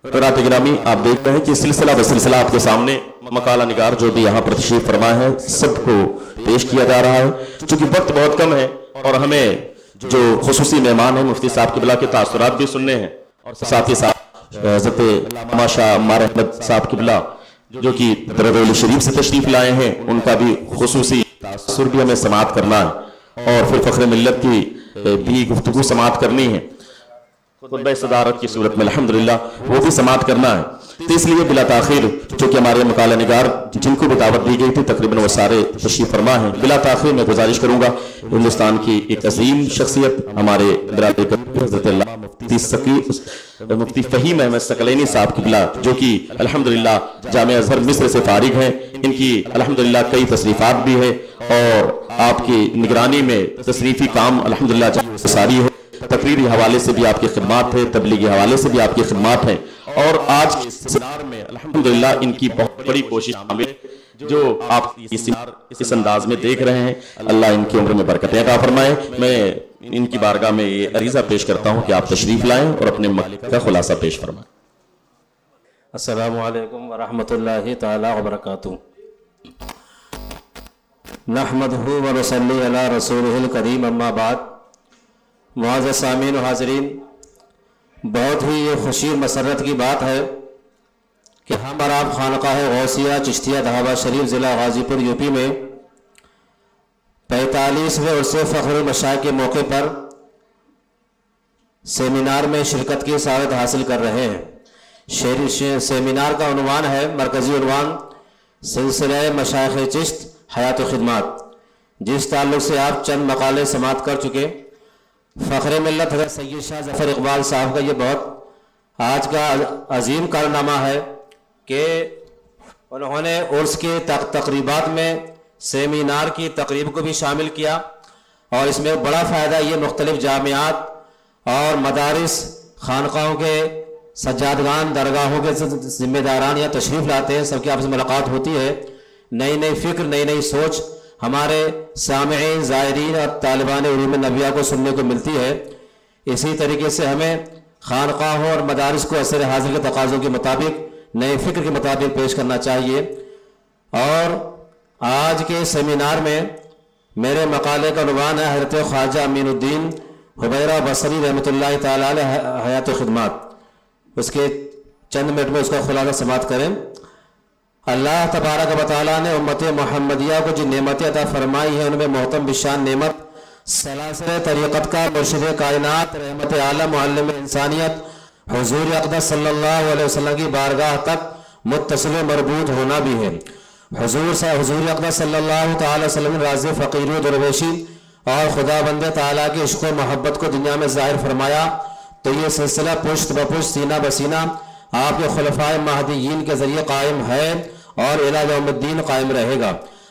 حضرات گرامی، آپ دیکھ رہے ہیں کہ سلسلہ بسلسلہ آپ کے سامنے مقالہ نگار جو بھی یہاں پر تشریف فرما ہے سب کو پیش کیا جا رہا ہے۔ چونکہ وقت بہت کم ہے اور ہمیں جو خصوصی مہمان ہیں مفتی صاحب قبلہ کے تاثرات بھی سننے ہیں، اور ساتھ ہی ساتھ حضرت علامہ شاہ عمار احمد صاحب قبلہ جو کہ ربیع شریف سے تشریف لائے ہیں، ان کا بھی خصوصی تاثر بھی ہمیں سماعت کرنا ہے، اور پھر فخر ملت کی بھی گفتگو سماعت کرنی ہے خطبہ صدارت کی صورت میں الحمدللہ، وہ بھی سماعت کرنا ہے۔ تو اس لیے بلا تاخیر چونکہ ہمارے مقالہ نگار جن کو بھی دعوت دی گئی تھی تقریباً وہ سارے تشریف فرما ہیں، بلا تاخیر میں گزارش کروں گا ہندوستان کی ایک عظیم شخصیت ہمارے برادر حضرت اللہ مفتی فہیم احمد ثقلینی صاحب قبلہ جو کہ الحمدللہ جامعہ ازہر مصر سے فارغ ہیں، ان کی الحمدللہ کئی تصریفات بھی ہے اور آپ کی نگرانی میں تصریفی کام الحمدللہ ساری ہے، تقریری حوالے سے بھی آپ کی خدمات ہے، تبلیغی حوالے سے بھی آپ کی خدمات ہیں، اور آج کے سیمینار میں الحمدللہ ان کی بہت بڑی کوشش شامل ہے جو آپ اس انداز میں دیکھ رہے ہیں۔ اللہ ان کی عمر میں برکتیں عطا فرمائے۔ میں ان کی بارگاہ میں یہ عریضہ پیش کرتا ہوں کہ آپ تشریف لائیں اور اپنے مقالے کا خلاصہ پیش فرمائیں۔ السلام علیکم ورحمۃ اللہ تعالی وبرکاتہ۔ نحمدہ ونصلی علی رسولہ الکریم، اما بعد۔ معزز سامعین و حاضرین، بہت ہی یہ خوشی اور مسرت کی بات ہے کہ ہم اور آپ خانقاہ غوثیہ چشتیہ دھابہ شریف ضلع غازی پور یو پی میں 45ویں عرص فخر المشائخ کے موقع پر سیمینار میں شرکت کی سعادت حاصل کر رہے ہیں۔ سیمینار کا عنوان ہے، مرکزی عنوان سلسلہ مشائخ چشت حیات و خدمات، جس تعلق سے آپ چند مقالے سماعت کر چکے۔ فخر ملت حضرت سید شاہ ظفر اقبال صاحب کا یہ بہت آج کا عظیم کارنامہ ہے کہ انہوں نے عرس کے تقریبات میں سیمینار کی تقریب کو بھی شامل کیا، اور اس میں بڑا فائدہ یہ مختلف جامعات اور مدارس خانقاہوں کے سجادگان درگاہوں کے ذمہ داران یا تشریف لاتے ہیں، سب کی آپس میں ملاقات ہوتی ہے، نئی نئی فکر نئی نئی سوچ ہمارے سامعین زائرین اور طالبان علوم نبویہ کو سننے کو ملتی ہے۔ اسی طریقے سے ہمیں خانقاہوں اور مدارس کو عصر حاضر کے تقاضوں کے مطابق نئے فکر کے مطابق پیش کرنا چاہیے۔ اور آج کے سیمینار میں میرے مقالے کا عنوان ہے حضرت خواجہ امین الدین حبیرہ بصری رحمۃ اللہ تعالی علیہ حیات و خدمات۔ اس کے چند منٹ میں اس کا خلاصہ سماعت کریں۔ اللہ تبارک و تعالیٰ نے امت محمدیہ کو جو نعمتیں عطا فرمائی ہیں ان میں محتم بشان نعمت سلاسل طریقت کا مرشد کائنات رحمت عالم معلم انسانیت حضور اقدس صلی اللہ علیہ وسلم کی بارگاہ تک متصل و مربوط ہونا بھی ہے۔ حضور اقدس صلی اللہ تعالی وسلم راز فقیر و درویشی اور خدا بند تعالیٰ کی عشق و محبت کو دنیا میں ظاہر فرمایا، تو یہ سلسلہ پشت بپشت سینہ بسینہ آپ کے خلفائے مہدیین کے ذریعے قائم ہے اور الی یوم الدین قائم رہے گا۔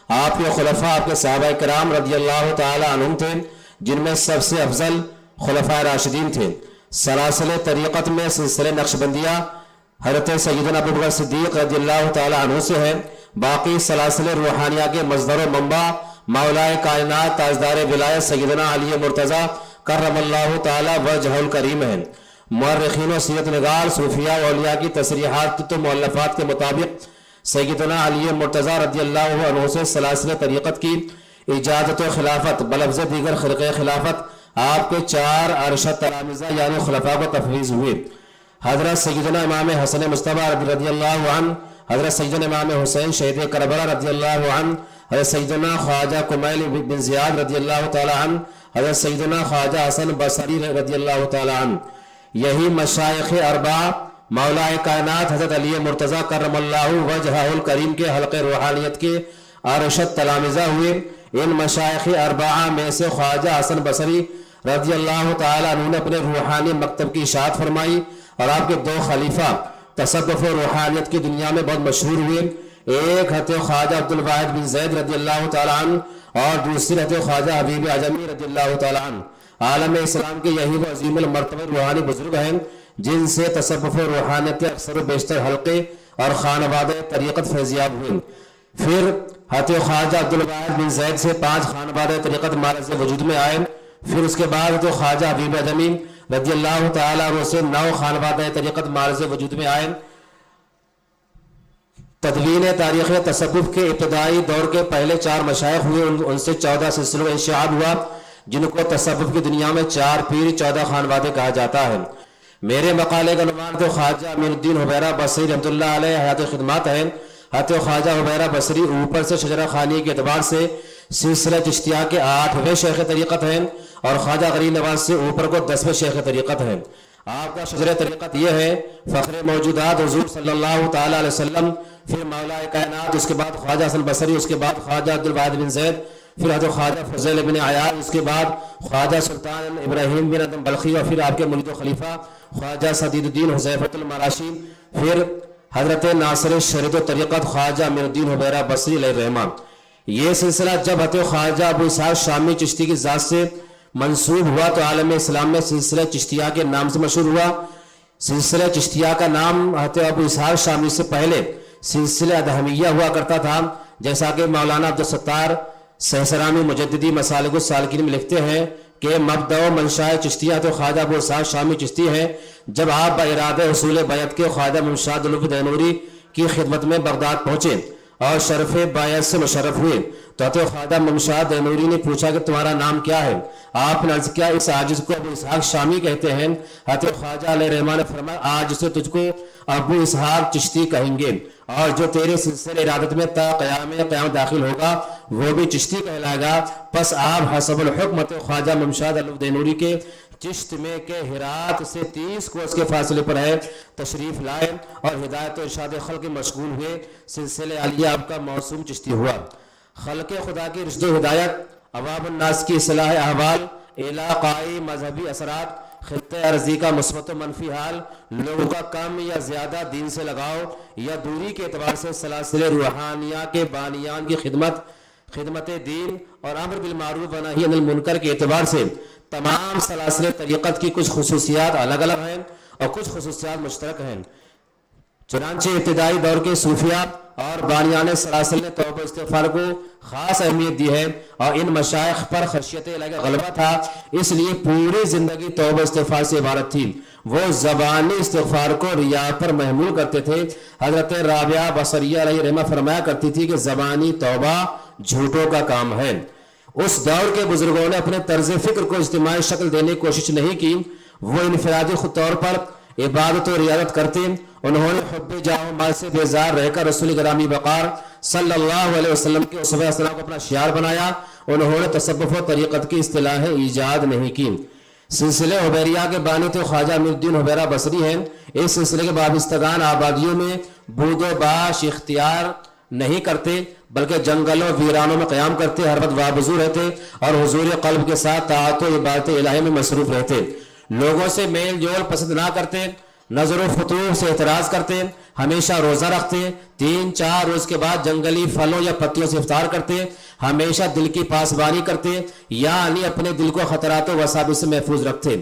آپ کے خلفاء آپ کے صحابہ کرام رضی اللہ تعالی عنہم تھے، جن میں سب سے افضل خلفاء راشدین تھے۔ سلاسل طریقت میں سلسلہ نقشبندیہ حضرت سیدنا ابوبکر صدیق رضی اللہ تعالی عنہ سے ہے۔ باقی سلاسل روحانیہ کے مصدر و منبع مولائے کائنات تاجدار ولایت سیدنا علی مرتضیٰ کرم اللہ تعالی وجہہ الکریم ہیں۔ مورخین و سیرت نگار صوفیاء و اولیاء کی تصریحات و مؤلفات کے مطابق سیدنا علی مرتضیٰ رضی اللہ عنہ سے سلاسل طریقت کی اجازت و خلافت بلفظ دیگر خرقہ خلافت آپ کے 4 ارشد تلامذہ یعنی خلفاء کو تفویض ہوئے۔ حضرت سیدنا امام حسن مصطفیٰ رضی اللہ عنہ، حضرت سیدنا امام حسین شہید کربلا رضی اللہ عنہ، حضرت سیدنا خواجہ کمیل بن زیاد رضی اللہ تعالی عنہ، حضرت سیدنا خواجہ حسن بصری رضی اللہ تعالی عنہ۔ یہی مشائخ اربعہ مولا کائنات حضرت علی مرتضیٰ کرم اللہ وجہہ الکریم کے حلقہ روحانیت کے ارشد تلامذہ ہوئے۔ ان مشائخ اربعہ میں سے خواجہ حسن بصری رضی اللہ تعالی عنہ نے اپنے روحانی مکتب کی اشاعت فرمائی، اور آپ کے 2 خلیفہ تصوف و روحانیت کی دنیا میں بہت مشہور ہوئے۔ ایک حضرت خواجہ عبد الواحد بن زید رضی اللہ تعالی عنہ اور دوسری حضرت خواجہ حبیب اعظمی رضی اللہ تعالی عنہ۔ عالم اسلام کے یہی وہ عظیم المرتبہ روحانی بزرگ ہیں جن سے تصوف و روحانیت کے اکثر و بیشتر حلقے اور خانوادہ طریقت فیضیاب ہوئے۔ پھر حضرت خواجہ عبد الواحد بن زید سے 5 خانوادہ طریقت معرض وجود میں آئے۔ پھر اس کے بعد حضرت خواجہ حبیب اعظمی رضی اللہ تعالیٰ عنہ سے 9 خانوادہ طریقت معرض وجود میں آئے۔ تدوین تاریخ تصوف کے ابتدائی دور کے پہلے 4 مشائخ ہوئے، ان سے 14 سلسلوں میں انشعاب ہوا، جن کو تصوف کی دنیا میں 4 پیر 14 خانوادے کہا جاتا ہے۔ میرے مقالے کا عنوان تو خواجہ امین الدین حبیرہ بصری رحمۃ اللہ علیہ حیات خدمات ہے۔ حضرت خواجہ حبیرہ بصری اوپر سے شجرہ خوانی کے اعتبار سے سلسلہ چشتیہ کے 8ویں شیخ طریقت ہیں، اور خواجہ غریب نواز سے اوپر کو 10ویں شیخ طریقت ہیں۔ آپ کا شجرہ طریقت یہ ہے: فخر موجودات حضور صلی اللہ تعالی علیہ وسلم، پھر مولا کائنات، اس کے بعد خواجہ حسن بصری، اس کے بعد خواجہ عبدالواحد بن زید، پھر حضرت خواجہ فضیل بن عیاض، اس کے بعد خواجہ سلطان ابراہیم بن ادم بلخی، اور پھر آپ کے مرید و خلیفہ خواجہ سدید الدین حذیفۃ المراشی، پھر حضرت ناصر شریعت و طریقت خواجہ امین الدین حبیرہ بصری علیہ الرحمہ۔ یہ سلسلہ جب حضرت خواجہ ابو اسحاق شامی چشتی کی ذات سے منسوب ہوا تو عالم اسلام میں سلسلہ چشتیہ کے نام سے مشہور ہوا۔ سلسلہ چشتیہ کا نام حضرت ابو اسحاق شامی سے پہلے سلسلہ ادہمیہ ہوا کرتا تھا، جیسا کہ مولانا عبدالستار سہسرانی مجددی مسالک السالکین میں لکھتے ہیں کہ مبدأ و منشاء چشتیہ تو خواجہ ابو اسحاق شامی چشتی ہے۔ جب آپ بارادہ حصول بیعت کے خواجہ ممشاد الف دینوری کی خدمت میں بغداد پہنچے اور شرف بیعت سے مشرف ہوئے تو حضرت خواجہ ممشاد دینوری نے پوچھا کہ تمہارا نام کیا ہے؟ آپ نے عرض کیا اس عاجز کو ابو اسحاق شامی کہتے ہیں۔ حضرت خواجہ علیہ الرحمہ نے فرمایا آج سے تجھ کو ابو اسحاق چشتی کہیں گے، اور جو تیرے سلسلے ارادت میں تا قیام داخل ہوگا وہ بھی چشتی کہلائے گا۔ پس آپ حسب الحکم خواجہ ممشاد الف دینوری کے چشت میں کہ ہرات سے 30 کوس کے فاصلے پر ہے تشریف لائے اور ہدایت و ارشاد خلق مشغول ہوئے۔ سلسلے عالیہ آپ کا موسوم چشتی ہوا۔ خلق خدا کی رشد و ہدایت، عوام الناس کی اصلاح احوال، علاقائی مذہبی اثرات، خطہ ارضی کا مثبت و منفی حال، لوگوں کا کم یا زیادہ دین سے لگاؤ یا دوری کے اعتبار سے سلاسل روحانیہ کے بانیان کی خدمت دین اور امر بالمعروف و نہی عن المنکر کے اعتبار سے تمام سلاسل طریقت کی کچھ خصوصیات الگ الگ ہیں اور کچھ خصوصیات مشترک ہیں۔ چنانچہ ابتدائی دور کے صوفیہ اور بانیان سلاسل نے توبہ استغفار کو خاص اہمیت دی ہے، اور ان مشائخ پر خشیت الہی کا غلبہ تھا، اس لیے پوری زندگی توبہ استغفار سے عبارت تھی۔ وہ زبانی استغفار کو ریا پر محمول کرتے تھے۔ حضرت رابعہ بصریہ علیہ الرحمہ فرمایا کرتی تھی کہ زبانی توبہ جھوٹوں کا کام ہے۔ اس دور کے بزرگوں نے اپنے طرز فکر کو اجتماعی شکل دینے کی کوشش نہیں کی، وہ انفرادی خود طور پر عبادت و ریاضت کرتے۔ انہوں نے حب جاہ و مال سے بیزار رہ کر رسول گرامی وقار صلی اللہ علیہ وسلم کے اسوہ حسنہ کو اپنا شعار بنایا۔ انہوں نے تصوف و طریقت کی اصطلاحیں ایجاد نہیں کی۔ سلسلے حبیریہ کے بانی تو خواجہ امین الدین حبیرہ بصری ہیں۔ اس سلسلے کے وابستگان آبادیوں میں بود و باش اختیار نہیں کرتے، بلکہ جنگلوں ویرانوں میں قیام کرتے، ہر وقت وابزو رہتے اور حضور قلب کے ساتھ طاعت و عبادت الہی میں مصروف رہتے۔ لوگوں سے میل جول پسند نہ کرتے، نظر و فتوح سے اعتراض کرتے، ہمیشہ روزہ رکھتے، 3-4 روز کے بعد جنگلی پھلوں یا پتیوں سے افطار کرتے، ہمیشہ دل کی پاسبانی کرتے، یعنی اپنے دل کو خطرات و وساوس سے محفوظ رکھتے۔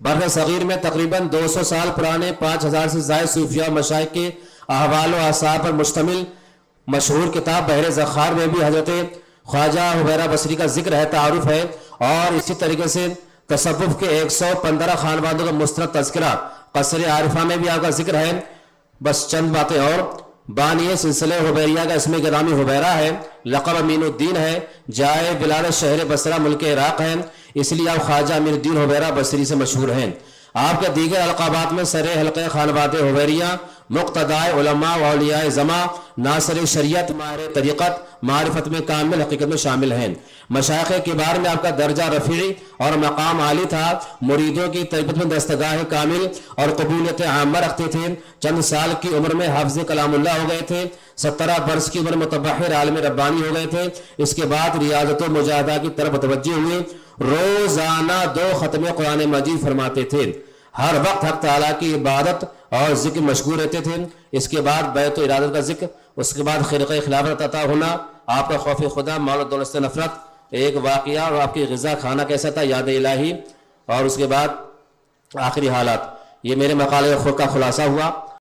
بر صغیر میں تقریباً 200 سال پرانے 5000 سے زائد صوفیاء و مشائخ کے احوال و آثار پر مشتمل مشہور کتاب بحر ذخار میں بھی حضرت خواجہ حبیرہ بصری کا ذکر ہے، تعارف ہے، اور اسی طریقے سے تصوف کے 115 خانوادوں کا مستند تذکرہ قصر عارفہ میں بھی آپ کا ذکر ہے۔ بس چند باتیں اور، بانی سلسلہ حبیریہ کا اسم گرامی حبیرہ ہے، لقب امین الدین ہے، جائے بلاد شہر بصرہ ملک عراق ہے، اس لیے آپ خواجہ امین الدین حبیرہ بصری سے مشہور ہیں۔ آپ کے دیگر القابات میں سر حلقہ خانواد حبیریہ، مقتدائے علماء و اولیاء زماں، ناصر شریعت، ماہر طریقت، معرفت میں کامل، حقیقت میں شامل ہیں۔ مشائخ کبار میں آپ کا درجہ رفیع اور مقام عالی تھا، مریدوں کی تربیت میں دستگاہ کامل اور قبولیت عامہ رکھتے تھے۔ چند سال کی عمر میں حافظ کلام اللہ ہو گئے تھے، 17 برس کی عمر میں متبحر عالم ربانی ہو گئے تھے۔ اس کے بعد ریاضت و مجاہدہ کی طرف متوجہ ہوئے، روزانہ 2 ختم قرآن مجید فرماتے تھے، ہر وقت حق تعالیٰ کی عبادت اور ذکر مشغول رہتے تھے۔ اس کے بعد بیعت و ارادت کا ذکر، اس کے بعد خرقہ خلافت عطا ہونا، آپ کا خوف خدا، مال و دولت سے نفرت، ایک واقعہ اور آپ کی غذا کھانا کیسا تھا، یاد الہی، اور اس کے بعد آخری حالات۔ یہ میرے مقالے کا خلاصہ ہوا۔